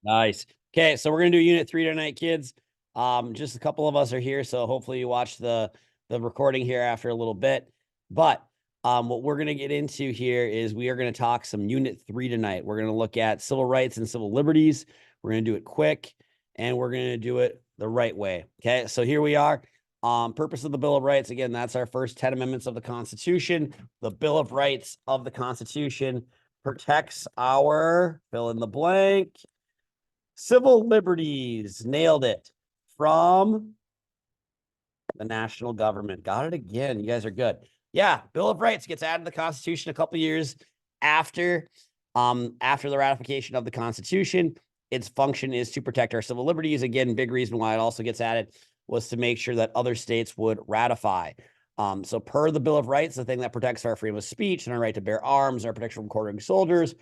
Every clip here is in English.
Nice. Okay, so we're gonna do Unit 3 tonight, kids. Just a couple of us are here, so hopefully you watch the recording here after a little bit. But what we're gonna get into here is we are gonna talk some Unit 3 tonight. We're gonna look at civil rights and civil liberties. We're gonna do it quick, and we're gonna do it the right way. Okay, so here we are. Purpose of the Bill of Rights. Again, that's our first 10 amendments of the Constitution. The Bill of Rights of the Constitution protects our fill in the blank. Civil liberties, nailed it, from the national government. Got it again. You guys are good. Yeah, Bill of Rights gets added to the Constitution a couple years after the ratification of the Constitution. Its function is to protect our civil liberties. Again, big reason why it also gets added was to make sure that other states would ratify. So per the Bill of Rights, the thing that protects our freedom of speech and our right to bear arms and our protection from quartering soldiers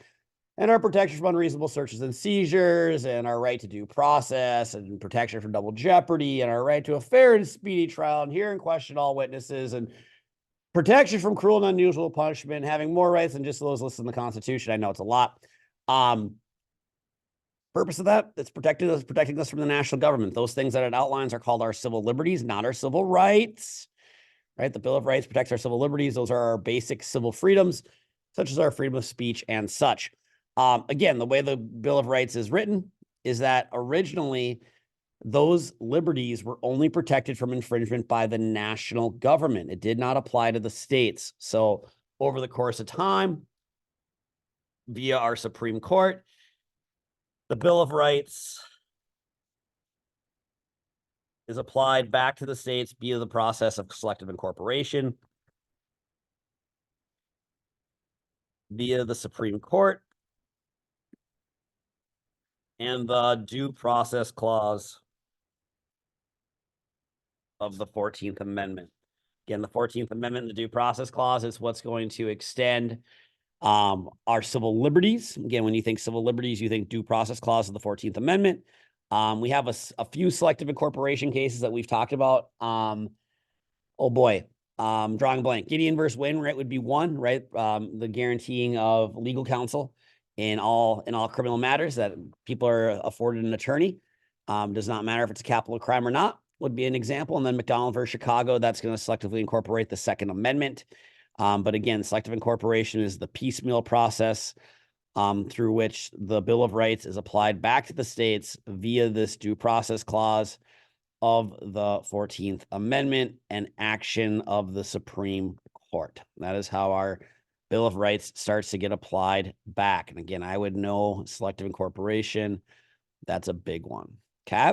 and our protection from unreasonable searches and seizures, and our right to due process, and protection from double jeopardy, and our right to a fair and speedy trial, and hear and question all witnesses, and protection from cruel and unusual punishment, having more rights than just those listed in the Constitution. I know it's a lot. Purpose of that, it's protecting us from the national government. Those things that it outlines are called our civil liberties, not our civil rights. Right? The Bill of Rights protects our civil liberties. Those are our basic civil freedoms, such as our freedom of speech and such. Again, the way the Bill of Rights is written is that originally those liberties were only protected from infringement by the national government. It did not apply to the states. So over the course of time, via our Supreme Court, the Bill of Rights is applied back to the states via the process of selective incorporation, via the Supreme Court, and the due process clause of the 14th Amendment. Again, the 14th Amendment, the due process clause, is what's going to extend our civil liberties. Again, when you think civil liberties, you think due process clause of the 14th Amendment. We have a few selective incorporation cases that we've talked about. Oh boy, drawing a blank. Gideon versus Wainwright would be one, right? The guaranteeing of legal counsel in all criminal matters, that people are afforded an attorney. Does not matter if it's a capital crime or not, would be an example. And then McDonald versus Chicago, that's going to selectively incorporate the Second Amendment. But again, selective incorporation is the piecemeal process through which the Bill of Rights is applied back to the states via this due process clause of the 14th Amendment and action of the Supreme Court. That is how our Bill of Rights starts to get applied back. And again, I would know selective incorporation. That's a big one. Okay.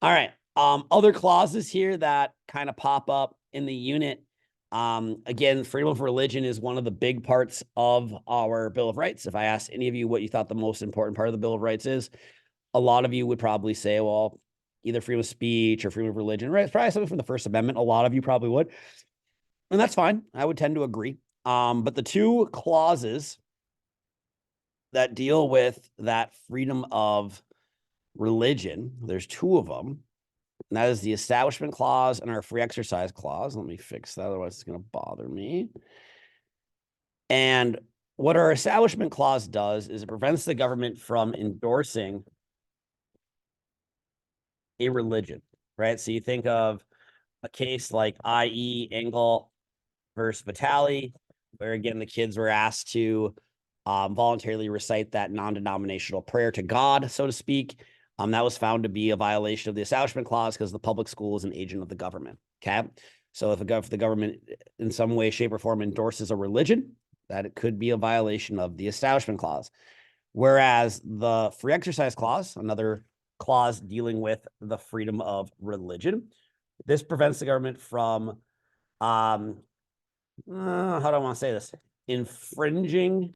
All right. Other clauses here that kind of pop up in the unit. Again, freedom of religion is one of the big parts of our Bill of Rights. If I asked any of you what you thought the most important part of the Bill of Rights is, a lot of you would probably say, well, either freedom of speech or freedom of religion, right? It's probably something from the First Amendment. A lot of you probably would. And that's fine. I would tend to agree. But the two clauses that deal with that freedom of religion, there's two of them. And that is the Establishment Clause and our Free Exercise Clause. Let me fix that, otherwise it's going to bother me. And what our Establishment Clause does is it prevents the government from endorsing a religion, right? So you think of a case like I.E. Engel versus Vitale, where again, the kids were asked to voluntarily recite that non-denominational prayer to God, so to speak. That was found to be a violation of the Establishment Clause because the public school is an agent of the government. Okay. So if the government in some way, shape, or form endorses a religion, that it could be a violation of the Establishment Clause. Whereas the Free Exercise Clause, another clause dealing with the freedom of religion, this prevents the government from, how do I want to say this? Infringing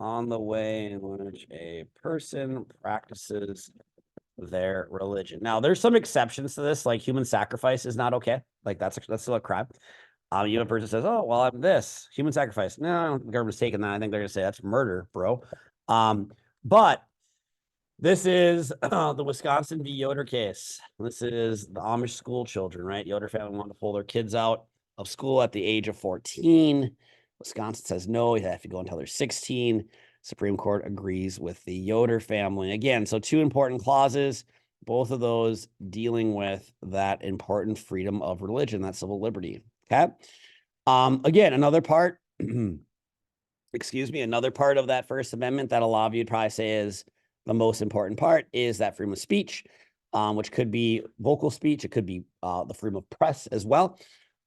on the way in which a person practices their religion. Now, there's some exceptions to this, like human sacrifice is not okay. Like that's still a crime. You have a person says, "Oh, well, I'm this human sacrifice." No, the government's taking that. I think they're gonna say that's murder, bro. But this is the Wisconsin v. Yoder case. This is the Amish school children, right? Yoder family wanted to pull their kids out of school at the age of 14. Wisconsin says no, you have to go until they're 16. Supreme Court agrees with the Yoder family. Again, so two important clauses, both of those dealing with that important freedom of religion, that civil liberty. Okay. Again, another part, excuse me, another part of that First Amendment that a lot of you'd probably say is the most important part is that freedom of speech, which could be vocal speech. It could be the freedom of press as well.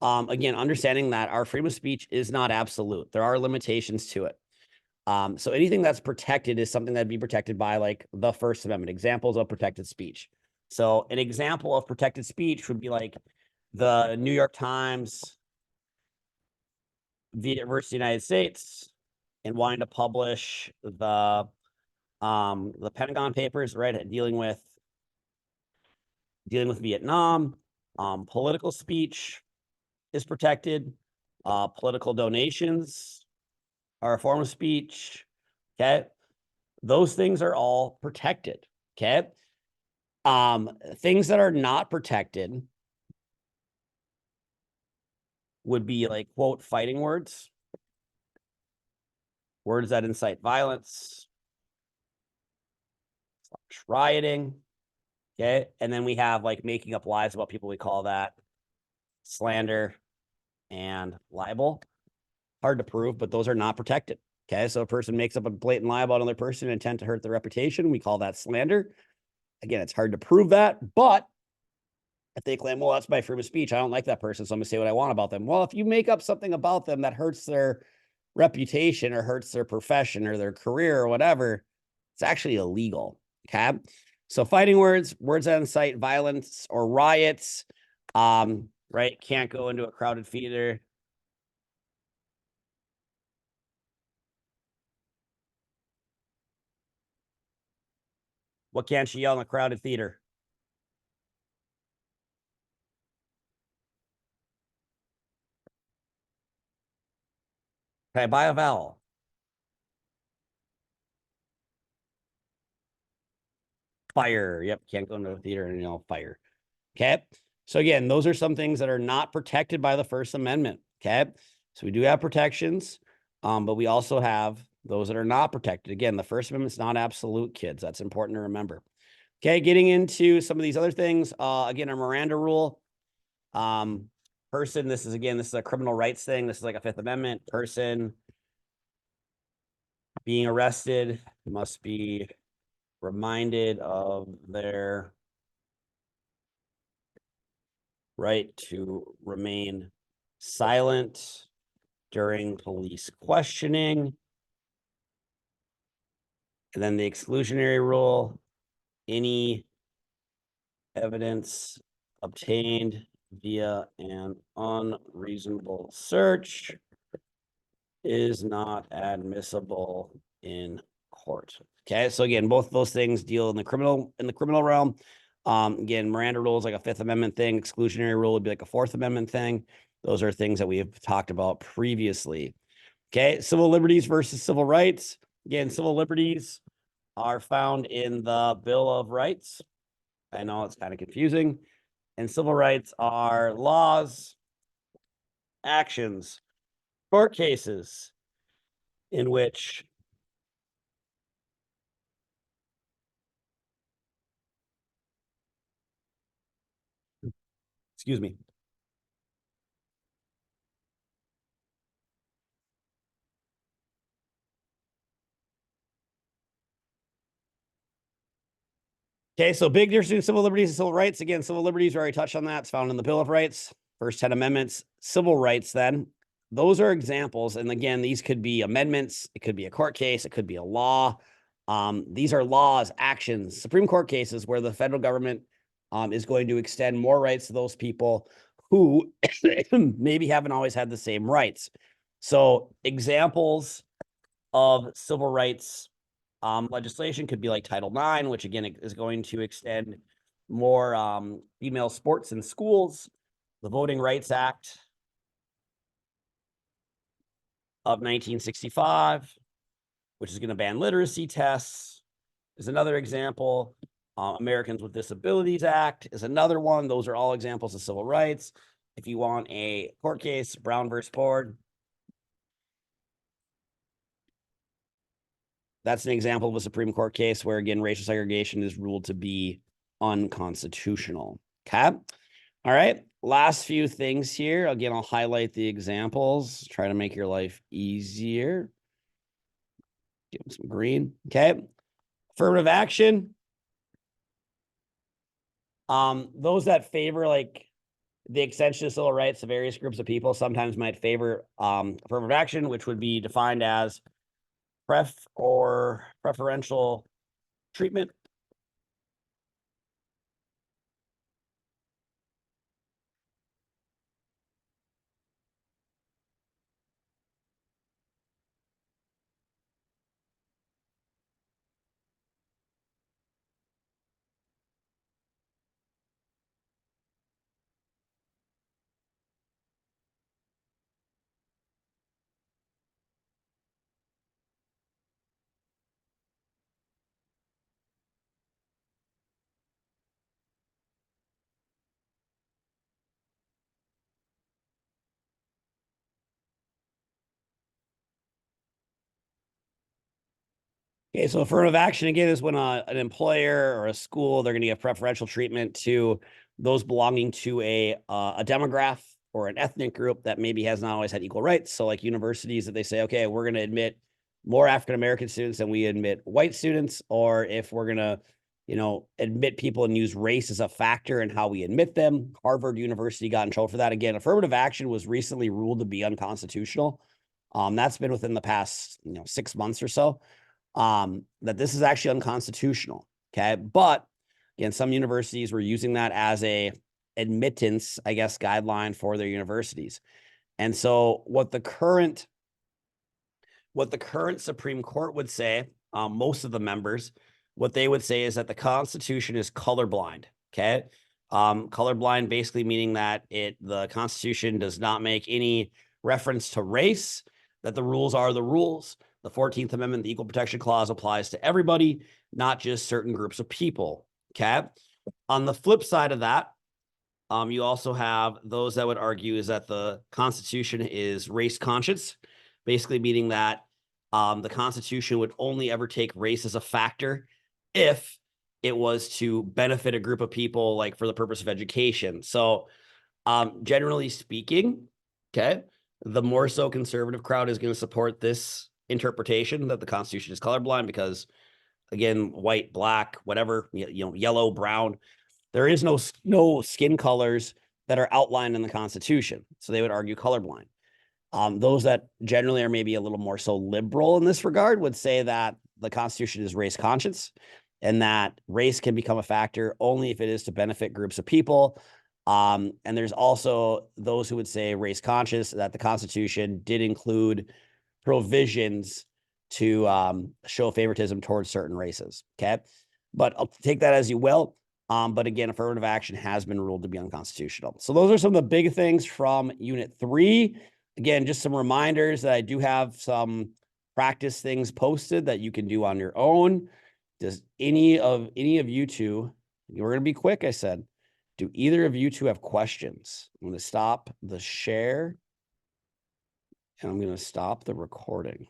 Again, understanding that our freedom of speech is not absolute. There are limitations to it. So anything that's protected is something that'd be protected by like the First Amendment, examples of protected speech. So an example of protected speech would be like the New York Times versus the United States and wanting to publish the Pentagon Papers, right, dealing with Vietnam. Political speech is protected. Political donations are a form of speech. Okay. Those things are all protected. Okay. Things that are not protected would be like, quote, fighting words, words that incite violence, rioting. Okay. And then we have like making up lies about people. We call that slander and libel. Hard to prove, but those are not protected. Okay. So a person makes up a blatant lie about another person, intent to hurt their reputation. We call that slander. Again, it's hard to prove that, but if they claim, well, that's my freedom of speech, I don't like that person, so I'm gonna say what I want about them. Well, if you make up something about them that hurts their reputation or hurts their profession or their career or whatever, it's actually illegal. Okay. So fighting words, words that incite violence or riots, right? Can't go into a crowded theater. What can't you yell in a crowded theater? Can I buy a vowel? Fire. Yep. Can't go into a theater and yell fire. Okay. So again, those are some things that are not protected by the First Amendment. Okay. So we do have protections, but we also have those that are not protected. Again, the First Amendment's not absolute, kids. That's important to remember. Okay. Getting into some of these other things, again, our Miranda rule, person, this is a criminal rights thing. This is like a Fifth Amendment person being arrested must be reminded of their right to remain silent during police questioning. And then the exclusionary rule, any evidence obtained via an unreasonable search is not admissible in court. Okay, so again, both of those things deal in the criminal realm. Again, Miranda rule is like a Fifth Amendment thing. Exclusionary rule would be like a Fourth Amendment thing. Those are things that we have talked about previously. Okay, civil liberties versus civil rights. Again, civil liberties are found in the Bill of Rights. I know it's kind of confusing. And civil rights are laws, actions, court cases in which excuse me. Okay, so big difference between civil liberties and civil rights. Again, civil liberties, we already touched on that. It's found in the Bill of Rights, first 10 amendments. Civil rights, then, those are examples. And again, these could be amendments. It could be a court case. It could be a law. These are laws, actions, Supreme Court cases where the federal government is going to extend more rights to those people who maybe haven't always had the same rights. So examples of civil rights legislation could be like Title IX, which again is going to extend more female sports in schools. The Voting Rights Act of 1965, which is going to ban literacy tests, is another example. Americans with Disabilities Act is another one. Those are all examples of civil rights. If you want a court case, Brown versus Ford. that's an example of a Supreme Court case where, again, racial segregation is ruled to be unconstitutional. Okay. All right. Last few things here. Again, I'll highlight the examples, try to make your life easier. Give them some green. Okay. Affirmative action. Those that favor like the extension of civil rights to various groups of people sometimes might favor affirmative action, which would be defined as preferential treatment. Okay, so affirmative action again is when an employer or a school, they're going to give preferential treatment to those belonging to a demographic or an ethnic group that maybe has not always had equal rights. So like universities that they say, okay, we're going to admit more African-American students than we admit white students, or if we're going to, admit people and use race as a factor in how we admit them. Harvard University got in trouble for that. Again, affirmative action was recently ruled to be unconstitutional. That's been within the past, 6 months or so. That this is actually unconstitutional. Okay. But again, some universities were using that as a admittance, I guess, guideline for their universities. And so what the current Supreme Court would say, most of the members, what they would say is that the Constitution is colorblind. Okay. Colorblind basically meaning that the Constitution does not make any reference to race, that the rules are the rules. The 14th Amendment, the Equal Protection Clause, applies to everybody, not just certain groups of people. Okay. On the flip side of that, you also have those that would argue is that the Constitution is race conscious, basically meaning that the Constitution would only ever take race as a factor if it was to benefit a group of people, like for the purpose of education. So generally speaking, okay, the more so conservative crowd is going to support this interpretation that the Constitution is colorblind because, again, white, black, whatever, yellow, brown, there is no skin colors that are outlined in the Constitution. So they would argue colorblind. Those that generally are maybe a little more so liberal in this regard would say that the Constitution is race conscious and that race can become a factor only if it is to benefit groups of people. And there's also those who would say race conscious, that the Constitution did include provisions to show favoritism towards certain races. Okay. But I'll take that as you will. But again, affirmative action has been ruled to be unconstitutional. So those are some of the big things from Unit 3. Again, just some reminders that I do have some practice things posted that you can do on your own. Does any of you two, we're going to be quick, I said, do either of you two have questions? I'm going to stop the share and I'm going to stop the recording.